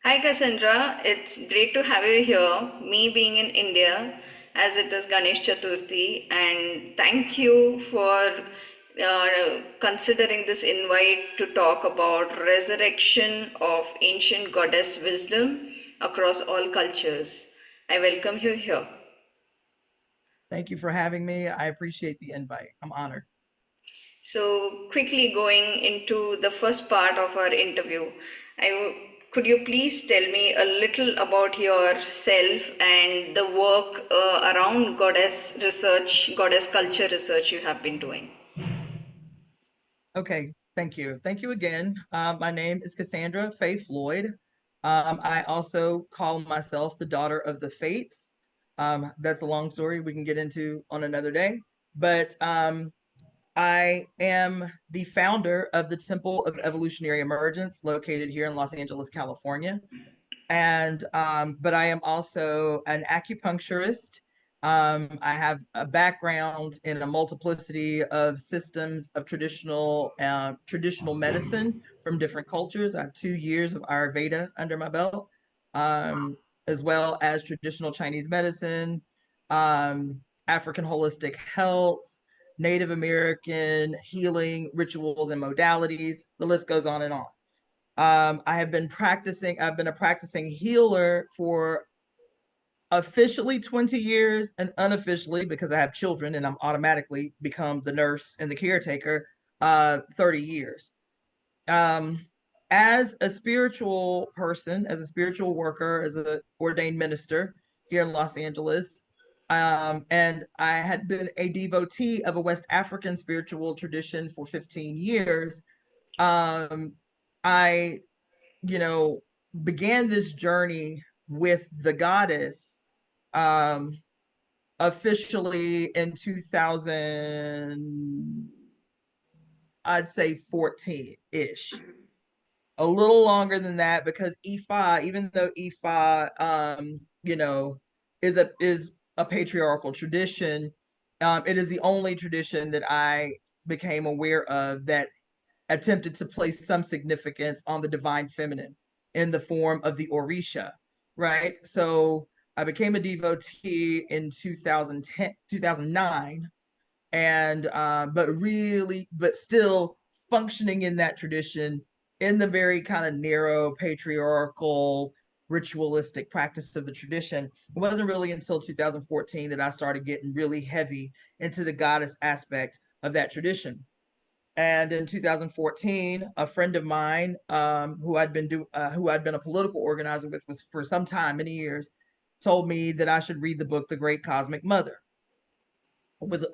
Hi Cassandra, it's great to have you here. Me being in India, as it is Ganesh Chaturthi, and thank you for considering this invite to talk about resurrection of ancient goddess wisdom across all cultures. I welcome you here. Thank you for having me. I appreciate the invite. I'm honored. So, quickly going into the first part of our interview, could you please tell me a little about yourself and the work around goddess research, goddess culture research you have been doing? Okay, thank you. Thank you again. My name is Cassandra Faye Floyd. I also call myself the daughter of the fates. That's a long story we can get into on another day. But I am the founder of the Temple of Evolutionary Emergence located here in Los Angeles, California. And but I am also an acupuncturist. I have a background in a multiplicity of systems of traditional medicine from different cultures. I have 2 years of Ayurveda under my belt, um, as well as traditional Chinese medicine, African holistic health, Native American healing rituals and modalities. The list goes on and on. I've been a practicing healer for officially 20 years and unofficially, because I have children and I'm automatically become the nurse and the caretaker, 30 years. Um, as a spiritual person, as a spiritual worker, as an ordained minister here in Los Angeles, and I had been a devotee of a West African spiritual tradition for 15 years. Um, I you know, began this journey with the goddess um, officially in 2000, I'd say 14-ish. A little longer than that because Ifa, even though Ifa, is a patriarchal tradition, it is the only tradition that I became aware of that attempted to place some significance on the divine feminine in the form of the Orisha, right? So I became a devotee in 2010, 2009, and but still functioning in that tradition in the very kind of narrow patriarchal ritualistic practice of the tradition. It wasn't really until 2014 that I started getting really heavy into the goddess aspect of that tradition. And in 2014, a friend of mine, who I'd been a political organizer with was for some time, many years, told me that I should read the book The Great Cosmic Mother.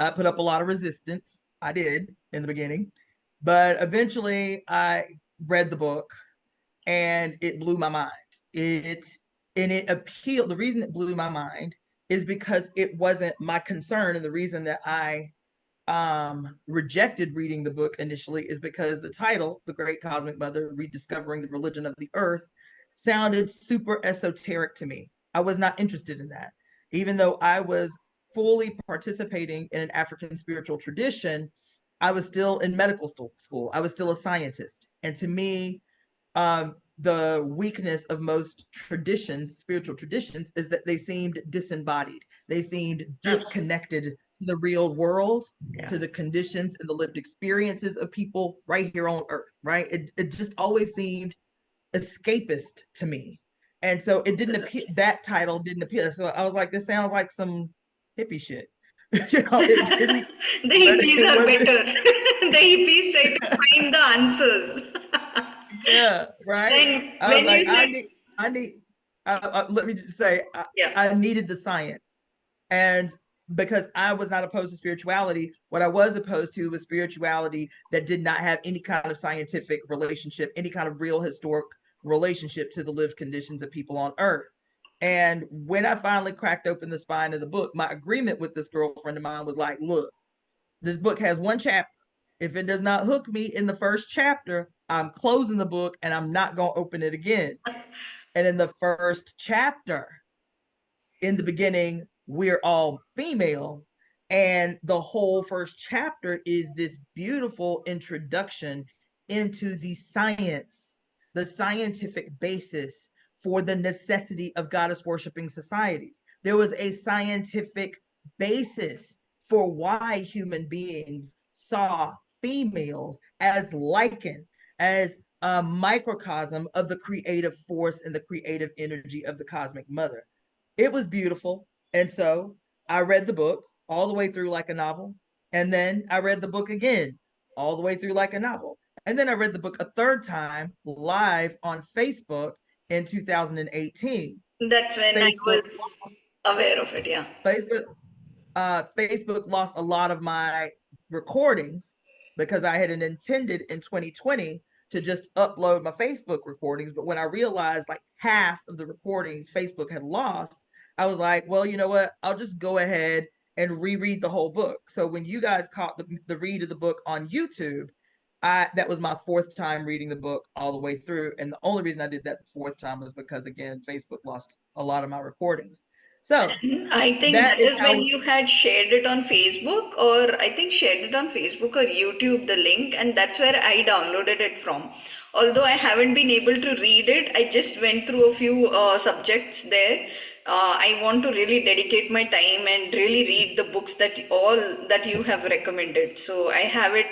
I put up a lot of resistance. I did in the beginning, but eventually I read the book and it blew my mind. It and it appealed. The reason it blew my mind is because it wasn't my concern, and the reason that I rejected reading the book initially is because the title, The Great Cosmic Mother Rediscovering the Religion of the Earth, sounded super esoteric to me. I was not interested in that. Even though I was fully participating in an African spiritual tradition, I was still in medical school. I was still a scientist. And to me, the weakness of most traditions, spiritual traditions, is that they seemed disembodied. They seemed disconnected to the real world, Yeah. to the conditions and the lived experiences of people right here on earth, right? It just always seemed escapist to me. And so it didn't appear, Absolutely. that title didn't appear. So I was like, this sounds like some hippie shit. It didn't, The but hippies it are wasn't. better. The hippies try to find the answers. Yeah, right. And I was when like, you said, I need. Let me just say, yeah, I needed the science, and because I was not opposed to spirituality, what I was opposed to was spirituality that did not have any kind of scientific relationship, any kind of real historic relationship to the lived conditions of people on Earth. And when I finally cracked open the spine of the book, my agreement with this girlfriend of mine was like, look, this book has one chapter. If it does not hook me in the first chapter, I'm closing the book and I'm not going to open it again. And in the first chapter, in the beginning, we're all female. And the whole first chapter is this beautiful introduction into the science, the scientific basis for the necessity of goddess worshiping societies. There was a scientific basis for why human beings saw females as lichen, as a microcosm of the creative force and the creative energy of the cosmic mother. It was beautiful. And so I read the book all the way through like a novel. And then I read the book again all the way through like a novel. And then I read the book a third time live on Facebook in 2018. That's when I Facebook was aware of it, yeah. Facebook Facebook lost a lot of my recordings because I had intended in 2020 to just upload my Facebook recordings. But when I realized like half of the recordings Facebook had lost, I was like, well, you know what? I'll just go ahead and reread the whole book. So when you guys caught the read of the book on YouTube, that was my fourth time reading the book all the way through. And the only reason I did that the fourth time was because again, Facebook lost a lot of my recordings. So I think that that is is when how you had shared it on Facebook, or I think shared it on Facebook or YouTube, the link, and that's where I downloaded it from. Although I haven't been able to read it, I just went through a few subjects there. I want to really dedicate my time and really read the books that all that you have recommended. So I have it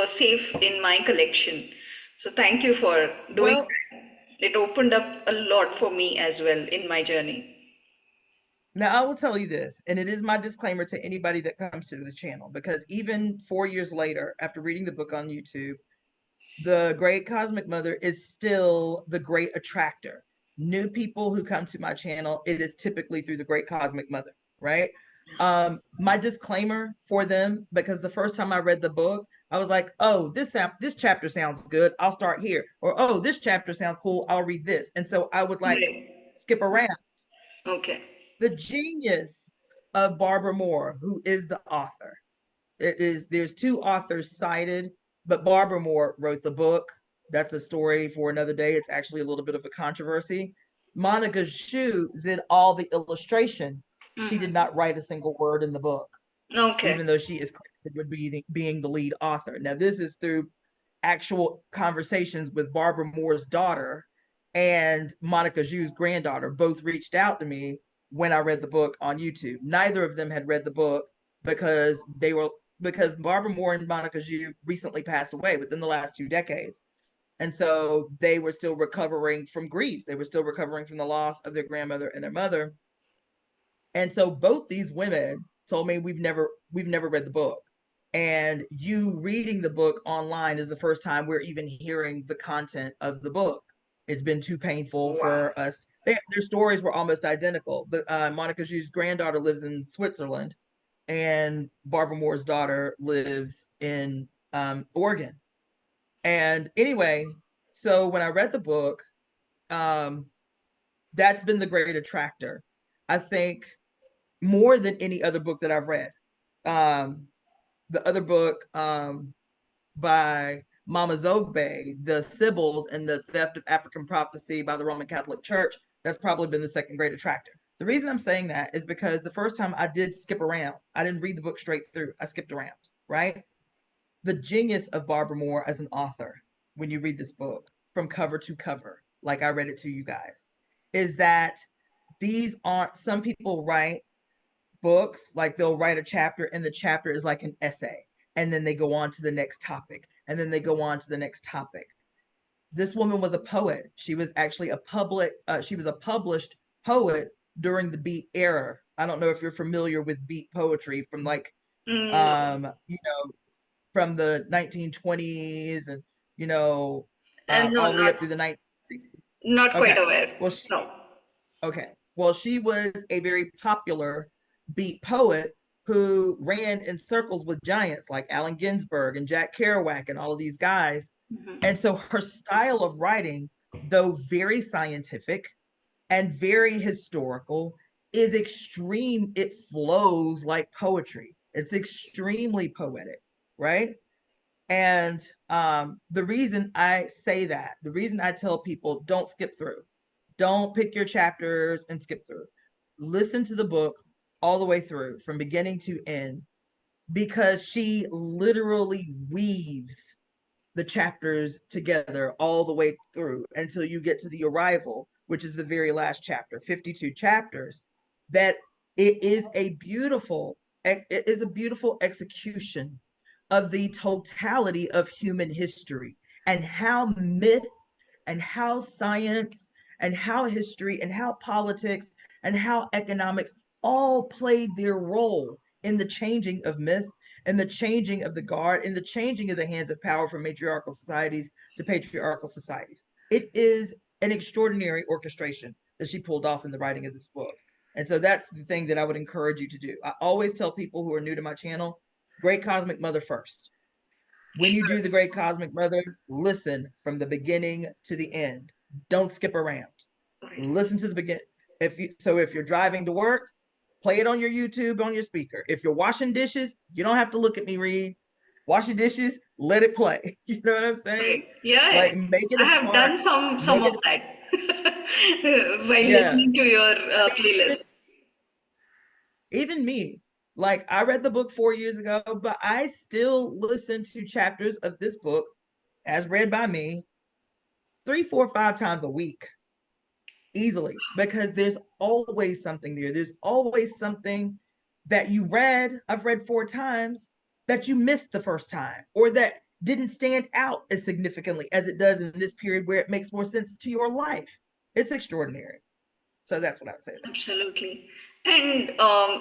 safe in my collection. So thank you for doing well, that. It opened up a lot for me as well in my journey. now I will tell you this, and it is my disclaimer to anybody that comes to the channel, because even 4 years later, after reading the book on YouTube, the Great Cosmic Mother is still the great attractor. New people who come to my channel, it is typically through the Great Cosmic Mother, right? My disclaimer for them, because the first time I read the book, I was like, oh, this chapter sounds good. I'll start here. Or, oh, this chapter sounds cool. I'll read this. And so I would like Right. skip around. Okay. The genius of Barbara Moore, who is the author. There's two authors cited, but Barbara Moore wrote the book. That's a story for another day. It's actually a little bit of a controversy. Monica Shu did all the illustration. She did Mhm. not write a single word in the book, Okay. even though she is credited with being the lead author. Now, this is through actual conversations with Barbara Moore's daughter and Monica Zhu's granddaughter. Both reached out to me when I read the book on YouTube. Neither of them had read the book because because Barbara Moore and Monica Zhu recently passed away within the last 2 decades. And so they were still recovering from grief. They were still recovering from the loss of their grandmother and their mother. And so both these women told me we've never read the book. And you reading the book online is the first time we're even hearing the content of the book. It's been too painful Wow. for us. Their stories were almost identical. But Monica Zhu's granddaughter lives in Switzerland, and Barbara Moore's daughter lives in Oregon. And anyway, so when I read the book, um, that's been the great attractor. I think more than any other book that I've read. Um, the other book by Mama Zogbe, The Sibyls and the Theft of African Prophecy by the Roman Catholic Church, that's probably been the second great attractor. The reason I'm saying that is because the first time I did skip around, I didn't read the book straight through, I skipped around, right? The genius of Barbara Moore as an author, when you read this book from cover to cover, like I read it to you guys, is that these aren't, some people write books, like they'll write a chapter and the chapter is like an essay. And then they go on to the next topic. And then they go on to the next topic. This woman was a poet. She was actually she was a published poet during the Beat era. I don't know if you're familiar with Beat poetry from like, No, you know, from the 1920s and, you know, no, all the way up through the 1960s. not quite Okay. aware. Well, No. Okay. Well, she was a very popular beat poet who ran in circles with giants like Allen Ginsberg and Jack Kerouac and all of these guys. And so her style of writing, though very scientific and very historical, is extreme. It flows like poetry. It's extremely poetic, right? And the reason I say that, the reason I tell people don't skip through, don't pick your chapters and skip through. Listen to the book all the way through from beginning to end, because she literally weaves the chapters together all the way through until you get to the arrival which is the very last chapter, 52 chapters, that it is a beautiful execution of the totality of human history and how myth and how science and how history and how politics and how economics all played their role in the changing of myth and the changing of the guard and the changing of the hands of power from matriarchal societies to patriarchal societies. It is an extraordinary orchestration that she pulled off in the writing of this book. And so that's the thing that I would encourage you to do. I always tell people who are new to my channel, Great Cosmic Mother first. When you do the Great Cosmic Mother, listen from the beginning to the end. Don't skip around. Right. Listen to the beginning. If you're driving to work, play it on your YouTube on your speaker. If you're washing dishes, you don't have to look at me read. Wash your dishes, let it play. You know what I'm saying? Right. Yeah, yeah. Like make it I a have part. done some Make of it. that while Yeah. listening to your I mean, playlist. even me. Like I read the book 4 years ago, but I still listen to chapters of this book as read by me 3, 4, 5 times a week easily because there's always something there. There's always something that you read, I've read 4 times, that you missed the first time or that didn't stand out as significantly as it does in this period where it makes more sense to your life. It's extraordinary. So that's what I would say there. Absolutely. And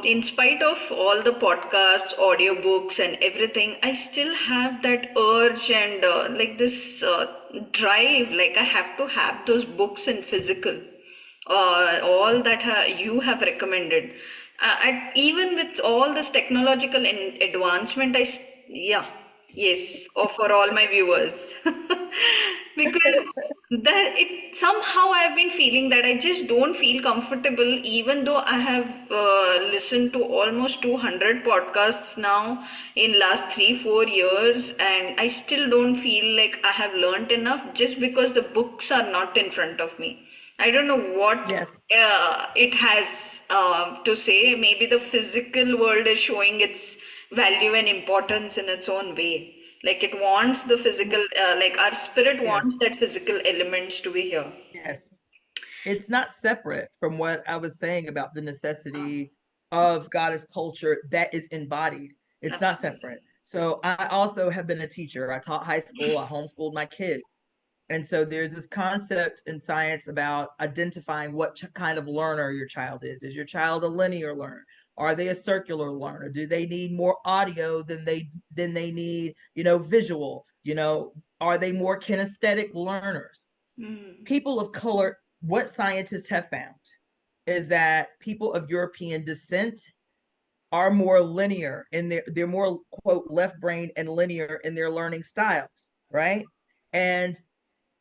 in spite of all the podcasts, audiobooks, and everything, I still have that urge and like this drive. Like I have to have those books in physical. All that you have recommended. Even with all this technological advancement, yeah, yes, or for all my viewers. Because that it somehow I've been feeling that I just don't feel comfortable, even though I have listened to almost 200 podcasts now in last 3 4 years, and I still don't feel like I have learned enough just because the books are not in front of me. I don't know what Yes. it has to say. Maybe the physical world is showing its value and importance in its own way. Like it wants the physical, like our spirit wants Yes. that physical elements to be here. Yes. It's not separate from what I was saying about the necessity of goddess culture that is embodied. It's not Absolutely. separate. So I also have been a teacher. I taught high school, I homeschooled my kids. And so there's this concept in science about identifying what kind of learner your child is. Is your child a linear learner? Are they a circular learner? Do they need more audio than they need, visual? Are they more kinesthetic learners? Mm. People of color, what scientists have found is that people of European descent are more linear in they're more quote left brain and linear in their learning styles, right? And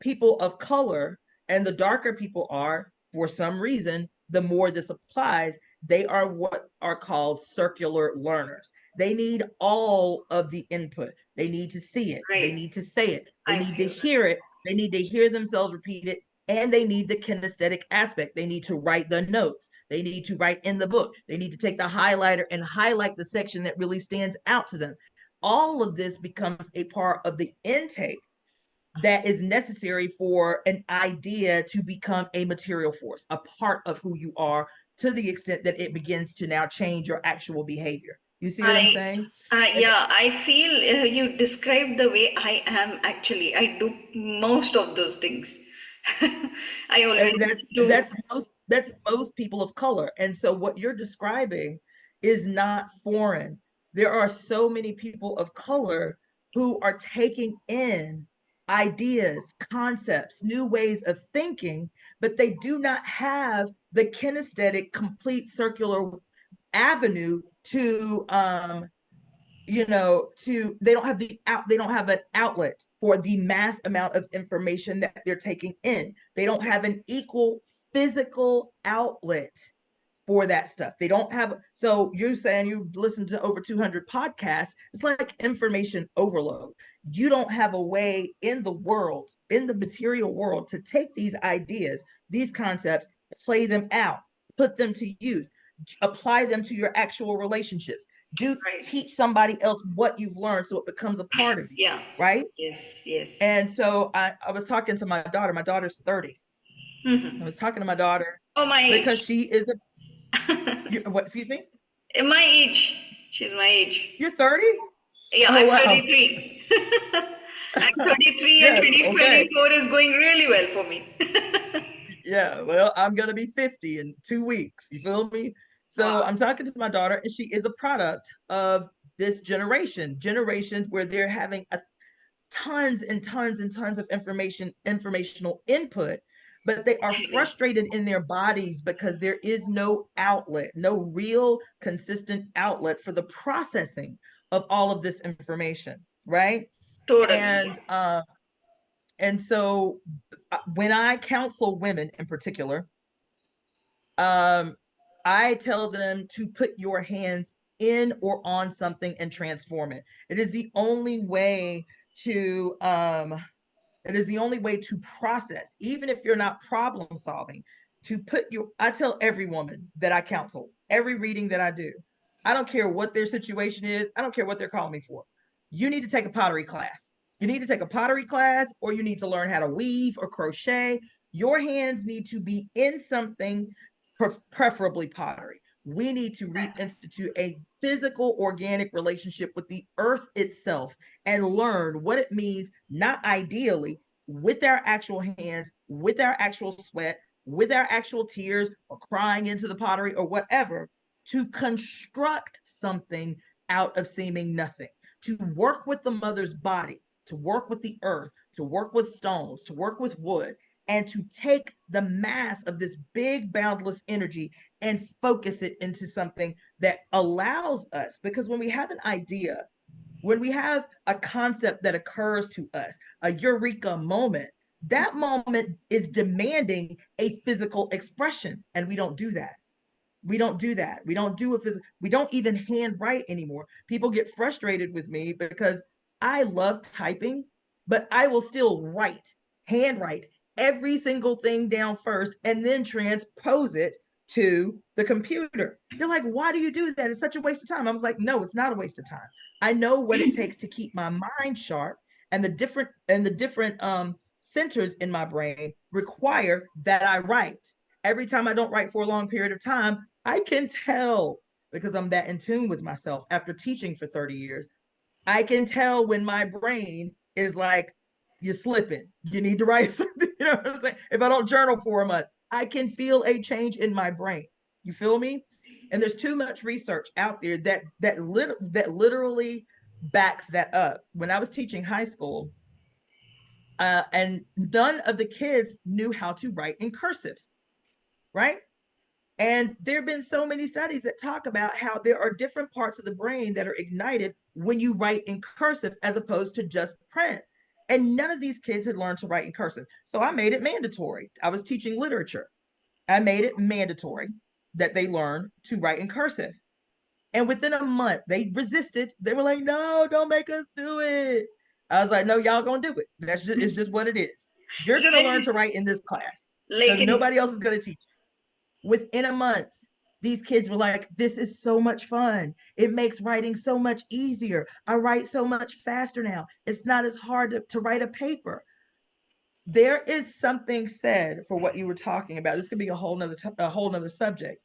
people of color and the darker people are, for some reason, the more this applies, they are what are called circular learners. They need all of the input. They need to see it. They Right. need to say it. They I need to feel that. hear it. They need to hear themselves repeat it. And they need the kinesthetic aspect. They need to write the notes. They need to write in the book. They need to take the highlighter and highlight the section that really stands out to them. All of this becomes a part of the intake that is necessary for an idea to become a material force, a part of who you are, to the extent that it begins to now change your actual behavior. You see what I'm I, saying? And, yeah, I feel you described the way I am actually. I do most of those things. I always and that's do. most people of color. And so what you're describing is not foreign. There are so many people of color who are taking in ideas, concepts, new ways of thinking, but they do not have the kinesthetic, complete circular avenue to they don't have they don't have an outlet for the mass amount of information that they're taking in. They don't have an equal physical outlet for that stuff. They don't have, so you're saying you listen to over 200 podcasts. It's like information overload. You don't have a way in the world, in the material world, to take these ideas, these concepts, play them out, put them to use, apply them to your actual relationships, do Right. teach somebody else what you've learned so it becomes a part of you, Yeah. right? Yes. Yes. And so I was talking to my daughter. My daughter's 30. I Hmm. was talking to my daughter Oh, my because age. she is a, what, excuse me? My age. She's my age. You're 30? Yeah, Oh, I'm wow. 33. I'm 33 and Yes. Okay. 2024 is going really well for me. Yeah. Well, I'm going to be 50 in 2 weeks. You feel me? So Wow. I'm talking to my daughter, and she is a product of this generation, generations where they're having tons and tons and tons of informational input, but they are Agree. frustrated in their bodies because there is no outlet, no real consistent outlet for the processing of all of this information, right? Totally. and uh, and so when I counsel women in particular, um, I tell them to put your hands in or on something and transform it. It is the only way to it is the only way to process, even if you're not problem solving, to put your, I tell every woman that I counsel, every reading that I do, I don't care what their situation is, I don't care what they're calling me for. You need to take a pottery class. You need to take a pottery class, or you need to learn how to weave or crochet. Your hands need to be in something, preferably pottery. We need to reinstitute a physical, organic relationship with the earth itself and learn what it means, not ideally, with our actual hands, with our actual sweat, with our actual tears, or crying into the pottery or whatever, to construct something out of seeming nothing, to work with the mother's body, to work with the earth, to work with stones, to work with wood, and to take the mass of this big boundless energy and focus it into something that allows us. Because when we have an idea, when we have a concept that occurs to us, a eureka moment, that moment is demanding a physical expression. And we don't do that. We don't do that. We don't do a physical, we don't even handwrite anymore. People get frustrated with me because I love typing, but I will still handwrite every single thing down first and then transpose it to the computer. They're like, why do you do that? It's such a waste of time. I was like, no, it's not a waste of time. I know what it takes to keep my mind sharp, and the different centers in my brain require that I write. Every time I don't write for a long period of time, I can tell, because I'm that in tune with myself after teaching for 30 years. I can tell when my brain is like, you're slipping. You need to write something. You know what I'm saying? If I don't journal for a month, I can feel a change in my brain. You feel me? And there's too much research out there that literally backs that up. When I was teaching high school, and none of the kids knew how to write in cursive, right? And there have been so many studies that talk about how there are different parts of the brain that are ignited when you write in cursive as opposed to just print. And none of these kids had learned to write in cursive. So I made it mandatory. I was teaching literature. I made it mandatory that they learn to write in cursive. And within a month, they resisted. They were like, no, don't make us do it. I was like, no, y'all gonna do it. It's just what it is. You're gonna learn Even to write in this class like because in nobody else is gonna teach. Within a month, these kids were like, this is so much fun. It makes writing so much easier. I write so much faster now. It's not as hard to write a paper. There is something said for what you were talking about. This could be a whole nother subject,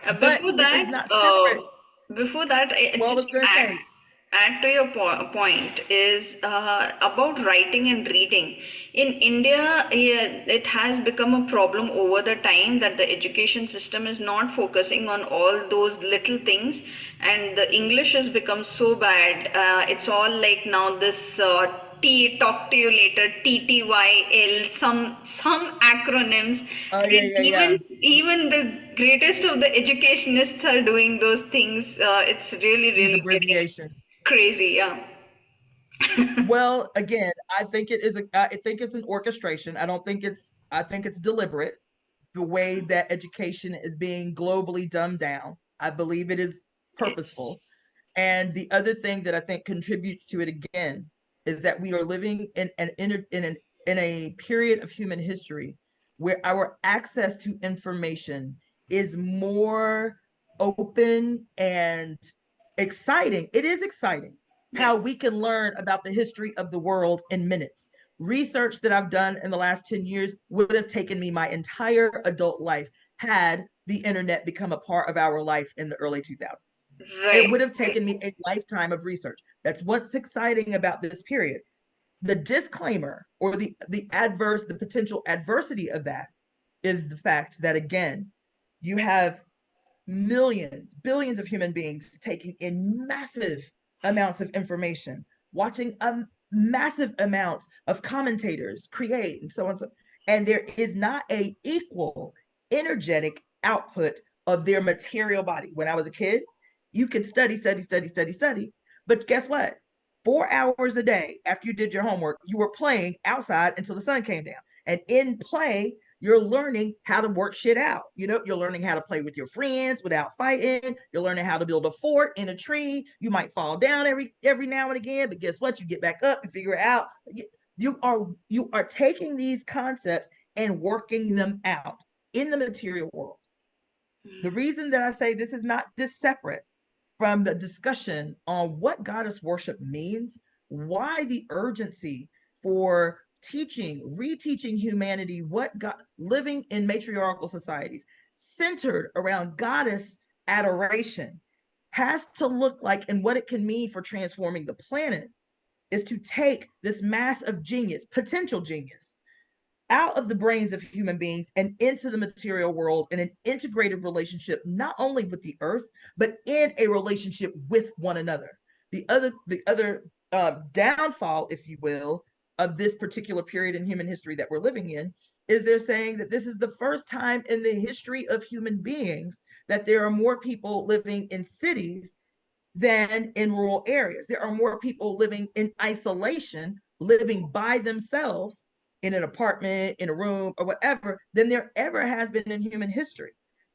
but before it is that, not separate. I Well, I just was going to say, add to your point is about writing and reading. In India, yeah, it has become a problem over the time that the education system is not focusing on all those little things, and the English has become so bad. It's all like now this. T talk to you later, TTYL, some acronyms, oh, yeah, and yeah, yeah. even the greatest of the educationists are doing those things. It's These really getting abbreviations. crazy. Yeah. Well, again, I think it's an orchestration. I think it's deliberate, the way that education is being globally dumbed down. I believe it is Yes. purposeful. And the other thing that I think contributes to it again is that we are living in a period of human history where our access to information is more open and exciting. It is exciting Yeah. how we can learn about the history of the world in minutes. research that I've done in the last 10 years would have taken me my entire adult life had the internet become a part of our life in the early 2000s. It Right. would have taken me a lifetime of research. That's what's exciting about this period. The disclaimer or the potential adversity of that is the fact that, again, you have millions, billions of human beings taking in massive amounts of information, watching massive amounts of commentators create, and so on. And there is not a equal energetic output of their material body. When I was a kid, you could study, but guess what? 4 hours a day after you did your homework, you were playing outside until the sun came down. And in play, you're learning how to work shit out. You're learning how to play with your friends without fighting. You're learning how to build a fort in a tree. You might fall down every now and again, but guess what? You get back up and figure it out. You are taking these concepts and working them out in the material world. The reason that I say this is not this separate from the discussion on what goddess worship means, why the urgency for reteaching humanity what God, living in matriarchal societies centered around goddess adoration has to look like, and what it can mean for transforming the planet, is to take this mass of genius, potential genius, out of the brains of human beings and into the material world in an integrated relationship, not only with the earth, but in a relationship with one another. The other downfall, if you will, of this particular period in human history that we're living in is they're saying that this is the first time in the history of human beings that there are more people living in cities than in rural areas. There are more people living in isolation, living by themselves in an apartment, in a room, or whatever, than there ever has been in human history.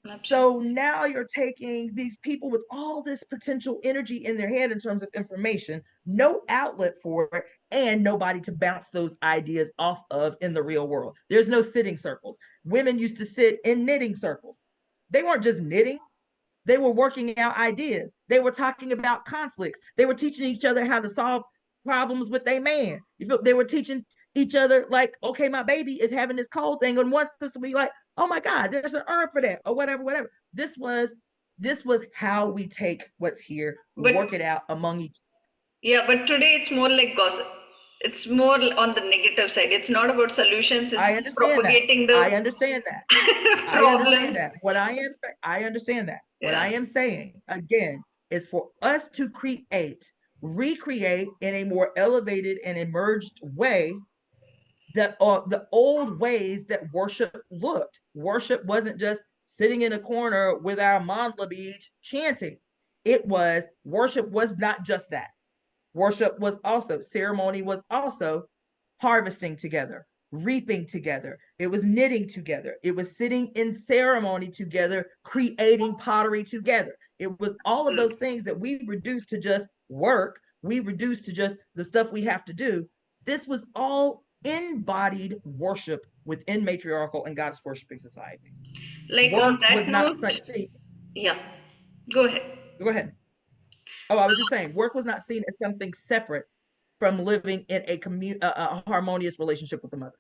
Absolutely. So now you're taking these people with all this potential energy in their head in terms of information, no outlet for it, and nobody to bounce those ideas off of in the real world. There's no sitting circles. Women used to sit in knitting circles. They weren't just knitting, they were working out ideas. They were talking about conflicts. They were teaching each other how to solve problems with a man. They were teaching each other, like, okay, my baby is having this cold thing, and one sister will be like, oh my God, there's an herb for that, or whatever. This was how we take what's here, But work it out among each. yeah, but today it's more like gossip. It's more on the negative side. It's not about solutions, it's I just understand that. propagating I the understand that. I understand problems. that. I understand that. What I Yeah. am saying again is for us to recreate in a more elevated and emerged way that the old ways that worship looked. Worship wasn't just sitting in a corner with our mandala beads chanting. Worship was not just that. Worship was also, ceremony was also harvesting together, reaping together. It was knitting together. It was sitting in ceremony together, creating pottery together. It was all of those Absolutely. things that we reduced to just work, we reduced to just the stuff we have to do. This was all embodied worship within matriarchal and goddess worshiping societies. Like on Work was that not note, seen. yeah, go ahead. Go ahead. Oh, I was just saying, work was not seen as something separate from living in a harmonious relationship with the mother.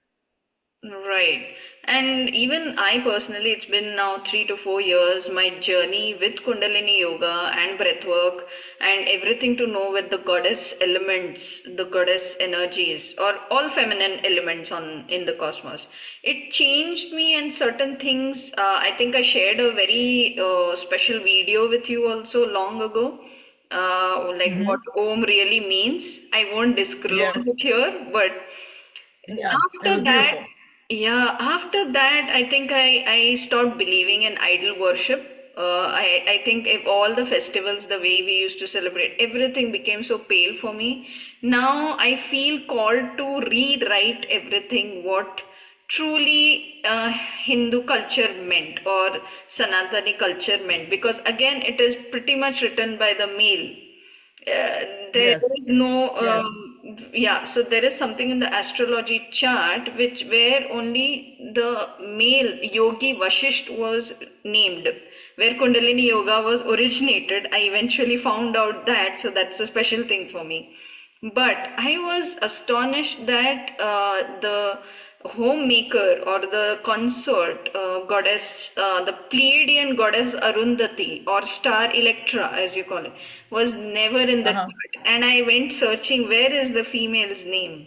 Right. And even I personally, it's been now 3 to 4 years, my journey with Kundalini Yoga and breathwork and everything to know with the goddess elements, the goddess energies, or all feminine elements in the cosmos. It changed me and certain things. I think I shared a very special video with you also long ago. Like what Mm-hmm. Om really means. I won't disclose Yes. it here, but Yeah. It after was that, beautiful. yeah, after that, I think I stopped believing in idol worship. I think if all the festivals, the way we used to celebrate, everything became so pale for me. Now I feel called to rewrite everything what truly Hindu culture meant or Sanatani culture meant, because again, it is pretty much written by the male. There Yes. is no Yes. yeah, so there is something in the astrology chart which where only the male yogi Vashisht was named, where Kundalini Yoga was originated. I eventually found out that, so that's a special thing for me. But I was astonished that the homemaker or the consort goddess, the Pleiadian goddess Arundhati or Star Electra, as you call it, was never in the Uh-huh. chart. And I went searching where is the female's name.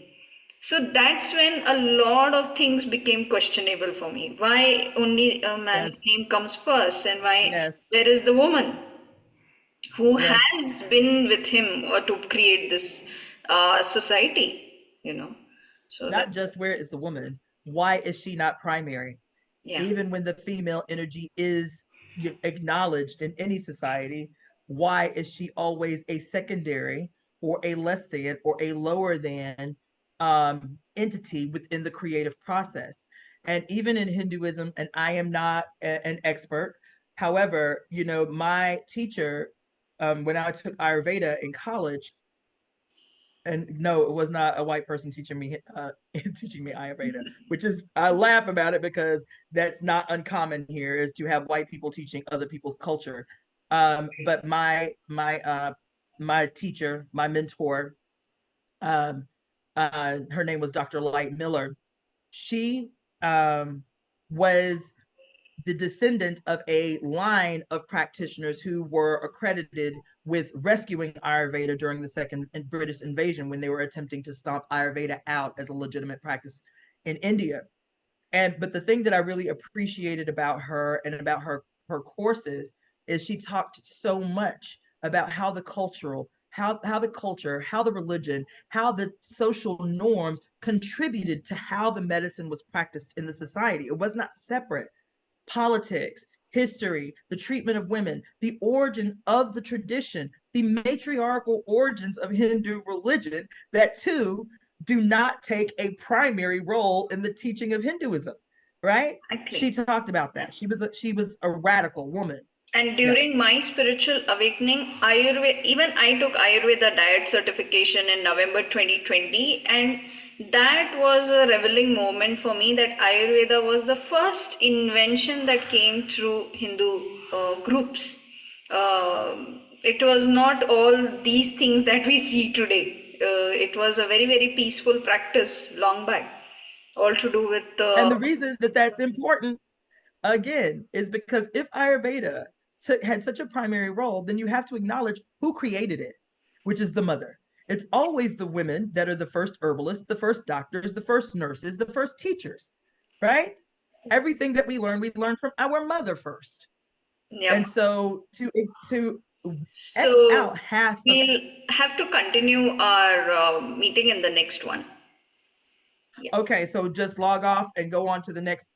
So that's when a lot of things became questionable for me. Why only a man's Yes. name comes first, and why Yes. where is the woman who Yes. has been with him to create this society, you know? So that, Not just where is the woman, why is she not primary? yeah, Even when the female energy is acknowledged in any society, why is she always a secondary or a less than or a lower than entity within the creative process? And even in Hinduism, and I am not an expert, however, my teacher, when I took Ayurveda in college, and no, it was not a white person teaching me teaching me Ayurveda, which is I laugh about it because that's not uncommon here is to have white people teaching other people's culture. But my teacher, my mentor, um, her name was Dr. Light Miller. She was the descendant of a line of practitioners who were accredited with rescuing Ayurveda during the second British invasion when they were attempting to stomp Ayurveda out as a legitimate practice in India. But the thing that I really appreciated about her and about her courses is she talked so much about how the cultural how the culture, how the religion, how the social norms contributed to how the medicine was practiced in the society. It was not separate. Politics, history, the treatment of women, the origin of the tradition, the matriarchal origins of Hindu religion that too do not take a primary role in the teaching of Hinduism, right? She exactly. talked about that. She was a radical woman. And Yeah. during my spiritual awakening, Ayurveda, even I took Ayurveda diet certification in November 2020, and that was a revealing moment for me that Ayurveda was the first invention that came through Hindu groups. It was not all these things that we see today. It was a very, very peaceful practice long back, all to do with And the reason that that's important again is because if Ayurveda had such a primary role, then you have to acknowledge who created it, which is the mother. It's always the women that are the first herbalists, the first doctors, the first nurses, the first teachers, right? Everything that we learn from our mother first. yep. And so to X So out half of we'll have to continue our meeting in the next one. Yeah. okay, so just log off and go on to the next